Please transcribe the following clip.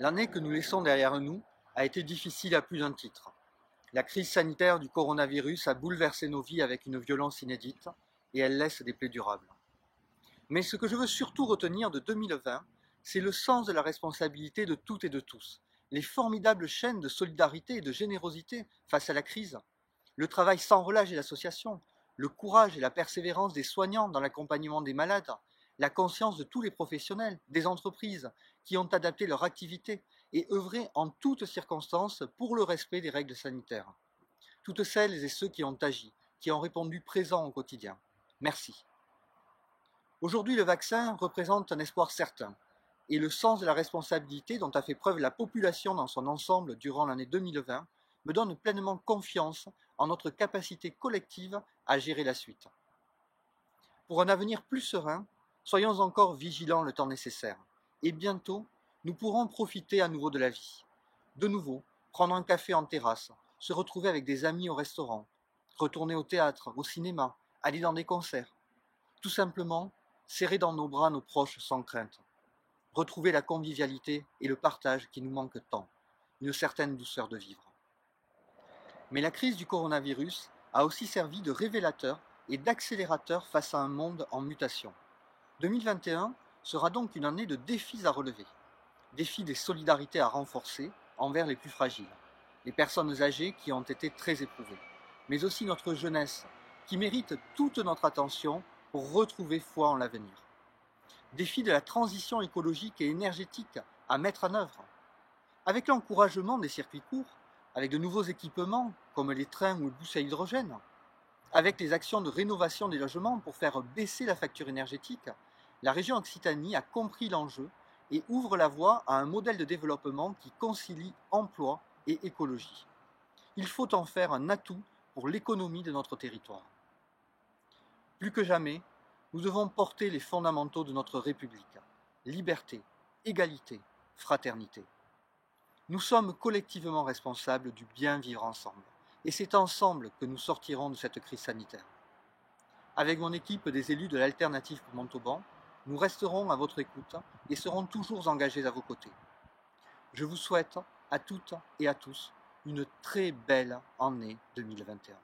L'année que nous laissons derrière nous a été difficile à plus d'un titre. La crise sanitaire du coronavirus a bouleversé nos vies avec une violence inédite et elle laisse des plaies durables. Mais ce que je veux surtout retenir de 2020, c'est le sens de la responsabilité de toutes et de tous, les formidables chaînes de solidarité et de générosité face à la crise, le travail sans relâche des associations, le courage et la persévérance des soignants dans l'accompagnement des malades, la conscience de tous les professionnels, des entreprises qui ont adapté leur activité et œuvré en toutes circonstances pour le respect des règles sanitaires. Toutes celles et ceux qui ont agi, qui ont répondu présents au quotidien. Merci. Aujourd'hui, le vaccin représente un espoir certain et le sens de la responsabilité dont a fait preuve la population dans son ensemble durant l'année 2020 me donne pleinement confiance en notre capacité collective à gérer la suite. Pour un avenir plus serein, soyons encore vigilants le temps nécessaire et bientôt, nous pourrons profiter à nouveau de la vie. De nouveau, prendre un café en terrasse, se retrouver avec des amis au restaurant, retourner au théâtre, au cinéma, aller dans des concerts. Tout simplement, serrer dans nos bras nos proches sans crainte. Retrouver la convivialité et le partage qui nous manquent tant, une certaine douceur de vivre. Mais la crise du coronavirus a aussi servi de révélateur et d'accélérateur face à un monde en mutation. 2021 sera donc une année de défis à relever. Défis des solidarités à renforcer envers les plus fragiles, les personnes âgées qui ont été très éprouvées, mais aussi notre jeunesse qui mérite toute notre attention pour retrouver foi en l'avenir. Défis de la transition écologique et énergétique à mettre en œuvre. Avec l'encouragement des circuits courts, avec de nouveaux équipements comme les trains ou les bus à hydrogène, avec les actions de rénovation des logements pour faire baisser la facture énergétique, la région Occitanie a compris l'enjeu et ouvre la voie à un modèle de développement qui concilie emploi et écologie. Il faut en faire un atout pour l'économie de notre territoire. Plus que jamais, nous devons porter les fondamentaux de notre République. Liberté, égalité, fraternité. Nous sommes collectivement responsables du bien vivre ensemble. Et c'est ensemble que nous sortirons de cette crise sanitaire. Avec mon équipe des élus de l'Alternative pour Montauban, nous resterons à votre écoute et serons toujours engagés à vos côtés. Je vous souhaite à toutes et à tous une très belle année 2021.